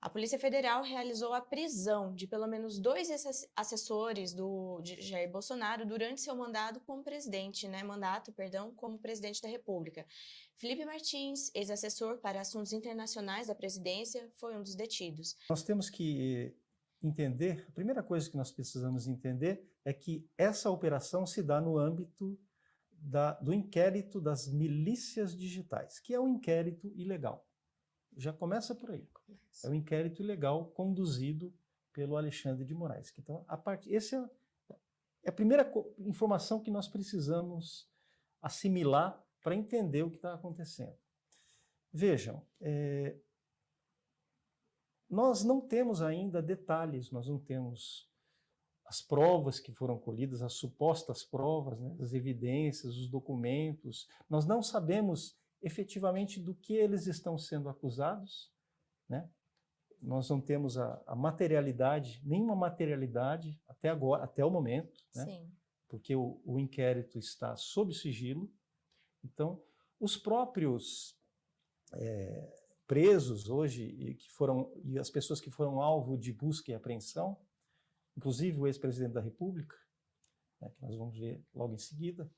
A Polícia Federal realizou a prisão de pelo menos 2 assessores de Jair Bolsonaro durante seu mandato como presidente, como presidente da República. Felipe Martins, ex-assessor para assuntos internacionais da presidência, foi um dos detidos. Nós temos que entender, a primeira coisa que nós precisamos entender é que essa operação se dá no âmbito do inquérito das milícias digitais, que é um inquérito ilegal. Já começa por aí. É um inquérito ilegal conduzido pelo Alexandre de Moraes. Então, essa é a primeira informação que nós precisamos assimilar para entender o que está acontecendo. Vejam, nós não temos ainda detalhes, nós não temos as provas que foram colhidas, as supostas provas, né, as evidências, os documentos. Nós não sabemos efetivamente do que eles estão sendo acusados, né? Nós não temos a materialidade, nenhuma materialidade até agora, até o momento, né? Sim. Porque o inquérito está sob sigilo. Então, os próprios presos hoje e as pessoas que foram alvo de busca e apreensão, inclusive o ex-presidente da República, né, que nós vamos ver logo em seguida,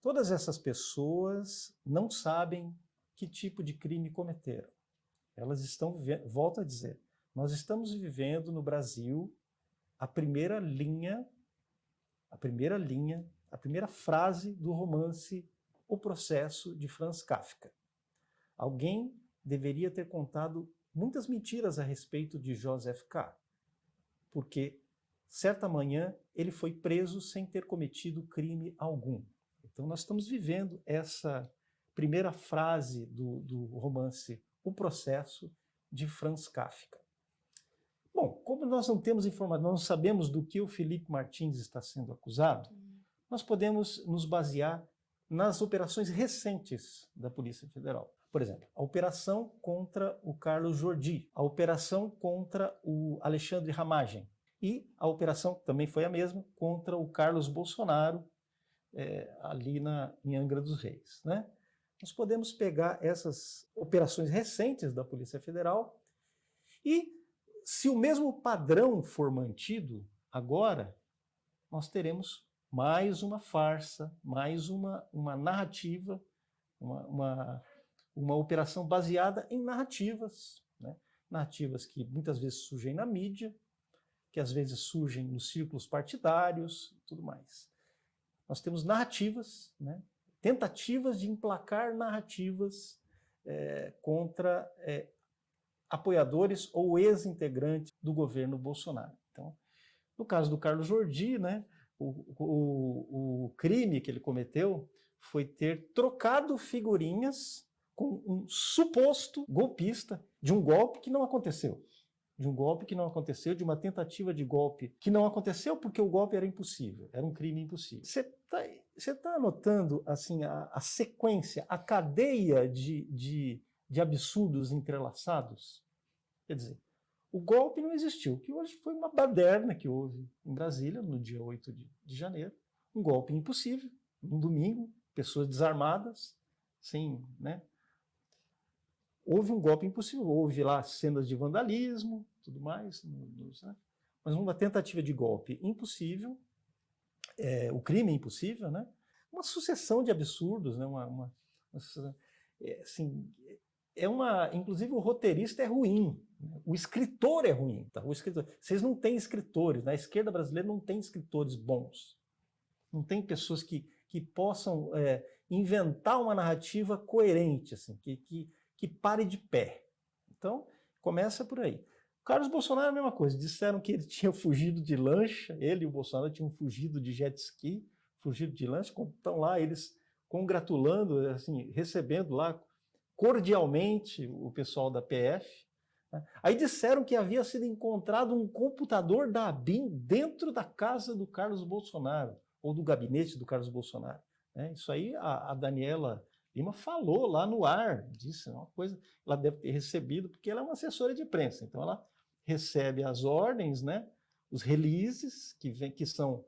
todas essas pessoas não sabem que tipo de crime cometeram. Elas estão vivendo, volto a dizer, nós estamos vivendo no Brasil a primeira frase do romance O Processo, de Franz Kafka. Alguém deveria ter contado muitas mentiras a respeito de Joseph K., porque certa manhã ele foi preso sem ter cometido crime algum. Então nós estamos vivendo essa primeira frase do romance O Processo, de Franz Kafka. Bom, como nós não temos informação, nós não sabemos do que o Felipe Martins está sendo acusado, nós podemos nos basear nas operações recentes da Polícia Federal. Por exemplo, a operação contra o Carlos Jordi, a operação contra o Alexandre Ramagem e a operação, que também foi a mesma, contra o Carlos Bolsonaro, ali em Angra dos Reis, né? Nós podemos pegar essas operações recentes da Polícia Federal e, se o mesmo padrão for mantido agora, nós teremos mais uma farsa, mais uma narrativa, uma operação baseada em narrativas, né? Narrativas que muitas vezes surgem na mídia, que às vezes surgem nos círculos partidários e tudo mais. Nós temos narrativas, né? Tentativas de emplacar narrativas contra apoiadores ou ex-integrantes do governo Bolsonaro. Então, no caso do Carlos Jordi, né, o crime que ele cometeu foi ter trocado figurinhas com um suposto golpista de um golpe que não aconteceu. De um golpe que não aconteceu, de uma tentativa de golpe que não aconteceu porque o golpe era impossível, era um crime impossível. Você tá anotando assim, a sequência, a cadeia de absurdos entrelaçados? Quer dizer, o golpe não existiu, que hoje foi uma baderna que houve em Brasília, no dia 8 de janeiro, um golpe impossível, um domingo, pessoas desarmadas, sem, né? Houve um golpe impossível, houve lá cenas de vandalismo, tudo mais, né? Mas uma tentativa de golpe impossível, o crime impossível, né? Uma sucessão de absurdos, né? Assim, inclusive o roteirista é ruim, né? O escritor é ruim. Tá? Vocês não têm escritores, na esquerda brasileira não tem escritores bons, não tem pessoas que possam inventar uma narrativa coerente, assim, que pare de pé. Então, começa por aí. O Carlos Bolsonaro é a mesma coisa. Disseram que ele tinha fugido de lancha, ele e o Bolsonaro tinham fugido de jet ski, fugido de lancha, estão lá eles congratulando, assim, recebendo lá cordialmente o pessoal da PF. Né? Aí disseram que havia sido encontrado um computador da ABIN dentro da casa do Carlos Bolsonaro, ou do gabinete do Carlos Bolsonaro. Né? Isso aí a Daniela Lima falou lá no ar, disse uma coisa, ela deve ter recebido, porque ela é uma assessora de imprensa, então ela recebe as ordens, né, os releases, que são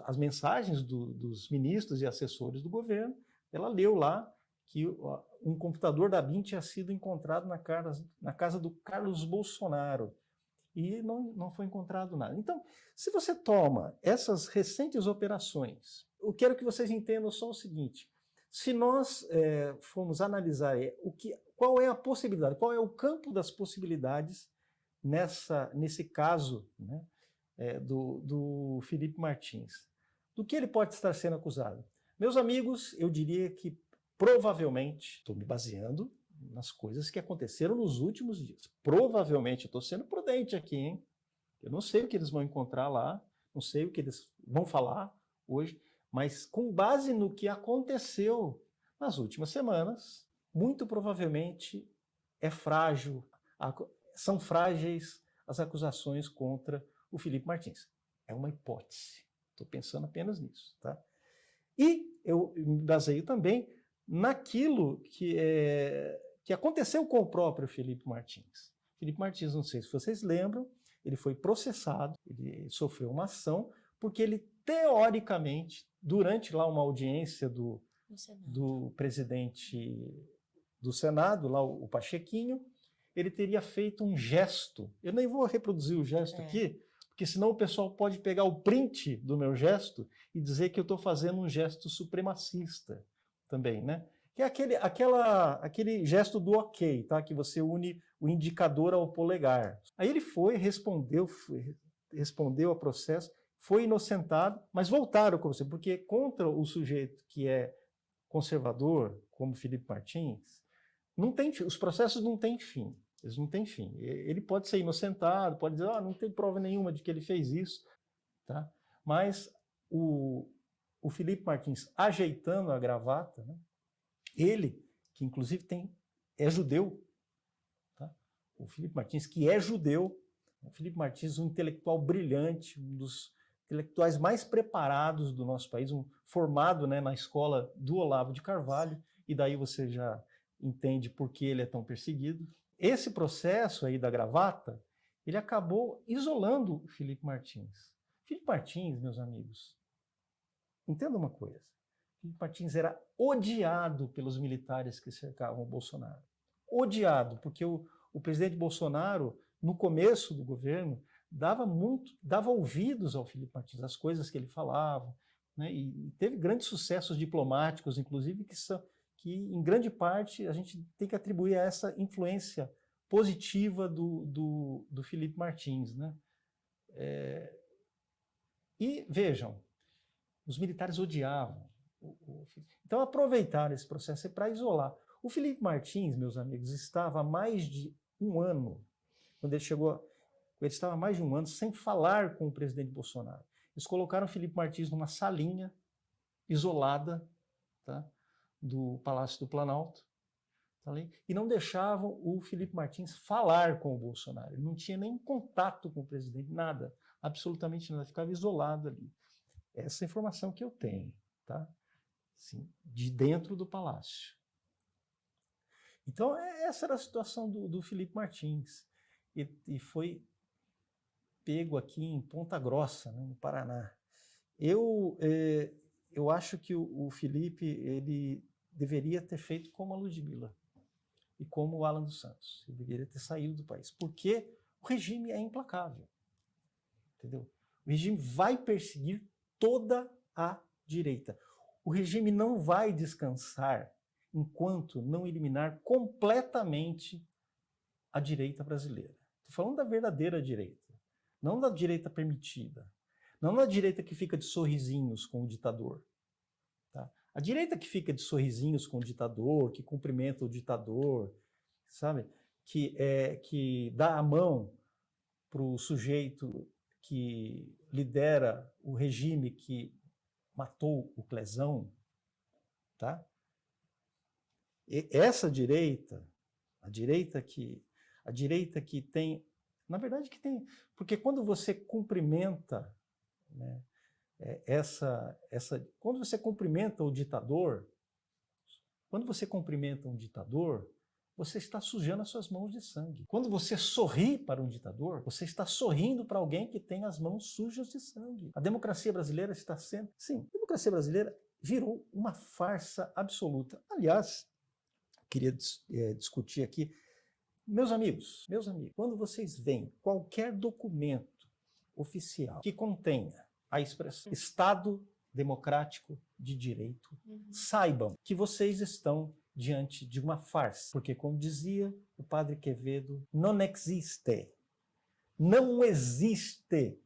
as mensagens dos ministros e assessores do governo, ela leu lá que um computador da BIM tinha sido encontrado na casa do Carlos Bolsonaro e não foi encontrado nada. Então, se você toma essas recentes operações, eu quero que vocês entendam só o seguinte: se nós formos analisar qual é a possibilidade, qual é o campo das possibilidades nesse caso, né, do Felipe Martins, do que ele pode estar sendo acusado? Meus amigos, eu diria que provavelmente, estou me baseando nas coisas que aconteceram nos últimos dias. Provavelmente, eu estou sendo prudente aqui, hein? Eu não sei o que eles vão encontrar lá, não sei o que eles vão falar hoje, mas com base no que aconteceu nas últimas semanas, muito provavelmente é frágil, são frágeis as acusações contra o Felipe Martins. É uma hipótese, estou pensando apenas nisso, tá? E eu me baseio também naquilo que aconteceu com o próprio Felipe Martins. Felipe Martins, não sei se vocês lembram, ele foi processado, ele sofreu uma ação, porque ele, teoricamente, durante lá uma audiência do presidente do Senado, lá o Pachequinho, ele teria feito um gesto. Eu nem vou reproduzir o gesto aqui, porque senão o pessoal pode pegar o print do meu gesto e dizer que eu estou fazendo um gesto supremacista também, né? Que é aquele gesto do ok, tá? Que você une o indicador ao polegar. Aí ele respondeu ao processo, foi inocentado, mas voltaram com você, porque contra o sujeito que é conservador, como Felipe Martins, os processos não têm fim. Eles não têm fim. Ele pode ser inocentado, pode dizer, não tem prova nenhuma de que ele fez isso, tá? Mas o Felipe Martins, ajeitando a gravata, né? Ele, que inclusive é judeu, tá? O Felipe Martins, que é judeu, o Felipe Martins, um intelectual brilhante, um dos intelectuais mais preparados do nosso país, formado, né, na escola do Olavo de Carvalho, e daí você já entende por que ele é tão perseguido. Esse processo aí da gravata, ele acabou isolando o Felipe Martins. Felipe Martins, meus amigos, entenda uma coisa. Felipe Martins era odiado pelos militares que cercavam o Bolsonaro. Odiado, porque o presidente Bolsonaro, no começo do governo, dava ouvidos ao Felipe Martins, as coisas que ele falava, né? E teve grandes sucessos diplomáticos, inclusive, que em grande parte a gente tem que atribuir a essa influência positiva do Felipe Martins, né? E vejam, os militares odiavam então aproveitaram esse processo para isolar. O Felipe Martins, meus amigos, estava há mais de um ano, quando ele chegou, ele estava há mais de um ano sem falar com o presidente Bolsonaro. Eles colocaram o Felipe Martins numa salinha isolada, tá, do Palácio do Planalto, tá, e não deixavam o Felipe Martins falar com o Bolsonaro. Ele não tinha nem contato com o presidente, nada, absolutamente nada, ficava isolado ali. Essa é a informação que eu tenho, tá? Sim, de dentro do palácio. Então, essa era a situação do Felipe Martins. E foi pego aqui em Ponta Grossa, né, no Paraná. Eu acho que o Felipe ele deveria ter feito como a Ludmilla e como o Alan dos Santos. Ele deveria ter saído do país, porque o regime é implacável. Entendeu? O regime vai perseguir toda a direita. O regime não vai descansar enquanto não eliminar completamente a direita brasileira. Estou falando da verdadeira direita, não da direita permitida, não da direita que fica de sorrisinhos com o ditador. Tá? A direita que fica de sorrisinhos com o ditador, que cumprimenta o ditador, sabe? Que dá a mão para o sujeito que lidera o regime que matou o Clesão, tá? E essa direita, a direita que tem, na verdade que tem, porque quando você cumprimenta, né, quando você cumprimenta o ditador, quando você cumprimenta um ditador, você está sujando as suas mãos de sangue. Quando você sorri para um ditador, você está sorrindo para alguém que tem as mãos sujas de sangue. A democracia brasileira está sendo... Sim, a democracia brasileira virou uma farsa absoluta. Aliás, queria discutir aqui. Meus amigos, quando vocês veem qualquer documento oficial que contenha a expressão Estado Democrático de Direito, saibam que vocês estão diante de uma farsa, porque, como dizia o padre Quevedo, não existe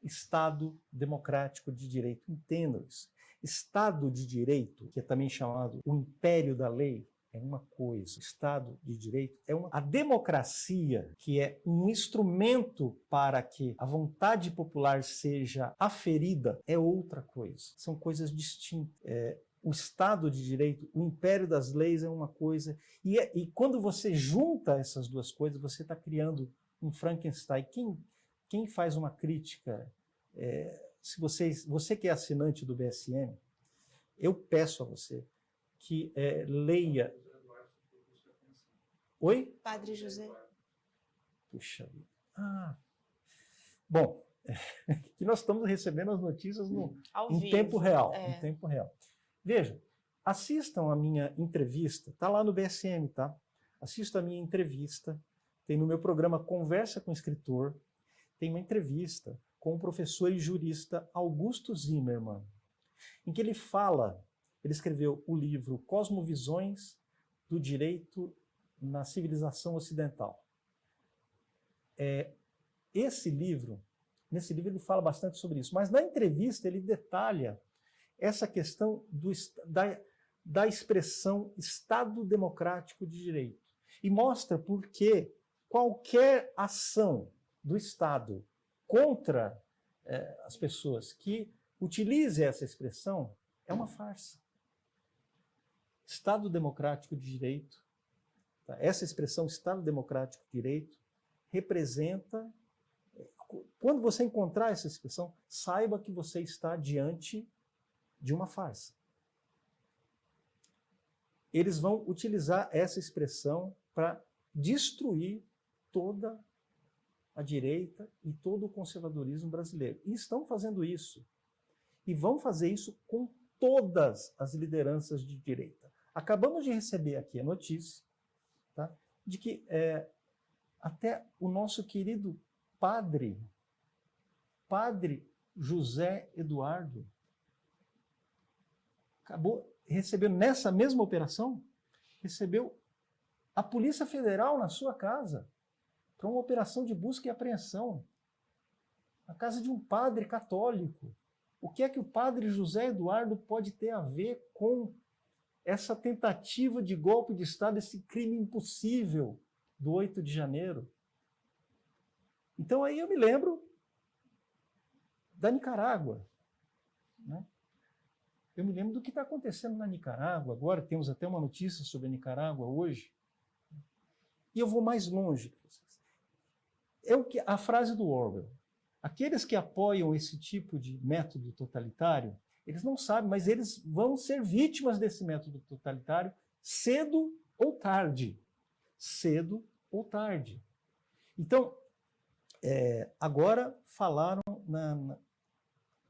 Estado Democrático de Direito. Entendam isso. Estado de Direito, que é também chamado o império da lei, é uma coisa. Estado de Direito é uma... A democracia, que é um instrumento para que a vontade popular seja aferida, é outra coisa. São coisas distintas. O Estado de Direito, o império das leis é uma coisa. E quando você junta essas duas coisas, você está criando um Frankenstein. Quem faz uma crítica, se você que é assinante do BSM, eu peço a você que leia... Oi? Padre José. Puxa vida. Bom, que nós estamos recebendo as notícias em tempo real. Em tempo real. Veja, assistam a minha entrevista, está lá no BSM, tá? Assistam a minha entrevista, tem no meu programa Conversa com o Escritor, tem uma entrevista com o professor e jurista Augusto Zimmermann, em que ele escreveu o livro Cosmovisões do Direito na Civilização Ocidental. Nesse livro ele fala bastante sobre isso, mas na entrevista ele detalha essa questão da expressão Estado Democrático de Direito e mostra por que qualquer ação do Estado contra as pessoas que utilize essa expressão é uma farsa. Estado Democrático de Direito, tá? Essa expressão Estado Democrático de Direito representa... Quando você encontrar essa expressão, saiba que você está diante de uma farsa. Eles vão utilizar essa expressão para destruir toda a direita e todo o conservadorismo brasileiro. E estão fazendo isso. E vão fazer isso com todas as lideranças de direita. Acabamos de receber aqui a notícia, tá, de que até o nosso querido padre José Eduardo, recebeu nessa mesma operação, recebeu a Polícia Federal na sua casa para uma operação de busca e apreensão, na casa de um padre católico. O que é que o padre José Eduardo pode ter a ver com essa tentativa de golpe de Estado, esse crime impossível do 8 de janeiro? Então aí eu me lembro da Nicarágua, né? Eu me lembro do que está acontecendo na Nicarágua agora, temos até uma notícia sobre a Nicarágua hoje. E eu vou mais longe que vocês. A frase do Orwell. Aqueles que apoiam esse tipo de método totalitário, eles não sabem, mas eles vão ser vítimas desse método totalitário cedo ou tarde. Cedo ou tarde. Então, agora falaram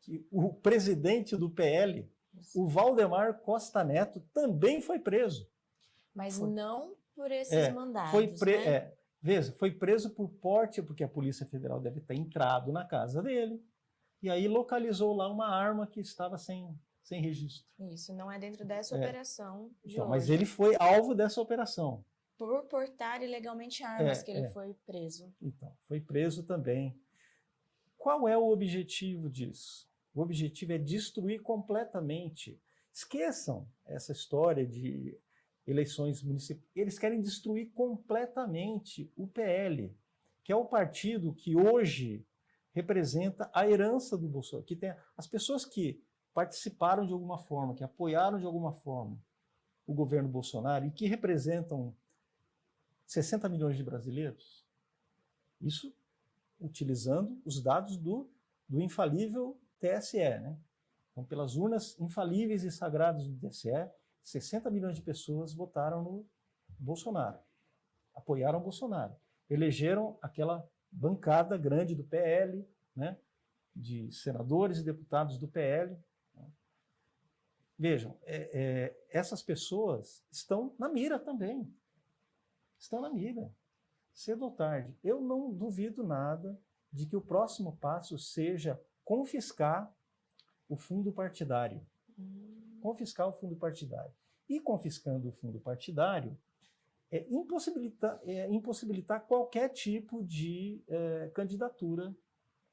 que o presidente do PL, o Valdemar Costa Neto, também foi preso. Mas não por esses mandados, né? Veja, foi preso por porte, porque a Polícia Federal deve ter entrado na casa dele, e aí localizou lá uma arma que estava sem registro. Isso, não é dentro dessa operação de hoje. Mas ele foi alvo dessa operação. Por portar ilegalmente armas que ele foi preso. Então, foi preso também. Qual é o objetivo disso? O objetivo é destruir completamente. Esqueçam essa história de eleições municipais. Eles querem destruir completamente o PL, que é o partido que hoje representa a herança do Bolsonaro. Que tem as pessoas que participaram de alguma forma, que apoiaram de alguma forma o governo Bolsonaro e que representam 60 milhões de brasileiros. Isso utilizando os dados do infalível TSE, né? Então, pelas urnas infalíveis e sagradas do TSE, 60 milhões de pessoas votaram no Bolsonaro, apoiaram o Bolsonaro, elegeram aquela bancada grande do PL, né? De senadores e deputados do PL. Né? Vejam, essas pessoas estão na mira também. Estão na mira. Cedo ou tarde. Eu não duvido nada de que o próximo passo seja confiscar o fundo partidário. Confiscar o fundo partidário. E confiscando o fundo partidário, impossibilitar qualquer tipo de candidatura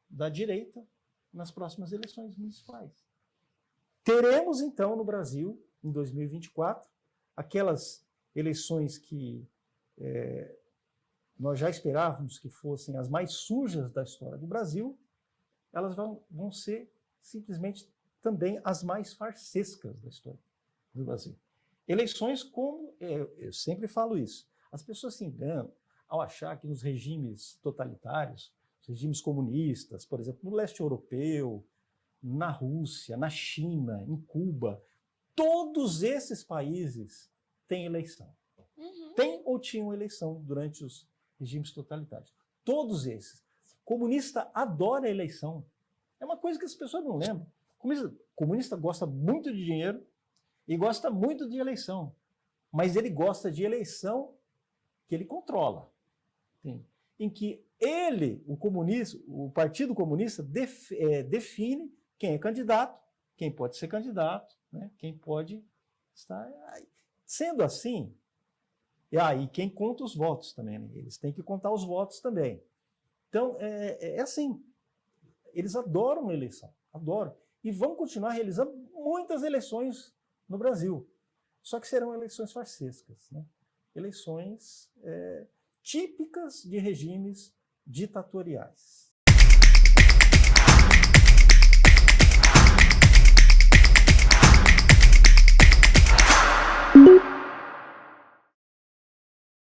da direita nas próximas eleições municipais. Teremos, então, no Brasil, em 2024, aquelas eleições que nós já esperávamos que fossem as mais sujas da história do Brasil, elas vão ser simplesmente também as mais farsescas da história do Brasil. Eleições como, eu sempre falo isso, as pessoas se enganam ao achar que nos regimes totalitários, regimes comunistas, por exemplo, no leste europeu, na Rússia, na China, em Cuba, todos esses países têm eleição. Tem ou tinham eleição durante os regimes totalitários. Todos esses. Comunista adora eleição. É uma coisa que as pessoas não lembram. Comunista gosta muito de dinheiro e gosta muito de eleição. Mas ele gosta de eleição que ele controla. Em que ele, o Partido Comunista, define quem é candidato, quem pode ser candidato, né, quem pode estar... Sendo assim, e quem conta os votos também, né? Eles têm que contar os votos também. Então, é assim, eles adoram a eleição, adoram, e vão continuar realizando muitas eleições no Brasil, só que serão eleições farsescas, né? Eleições típicas de regimes ditatoriais.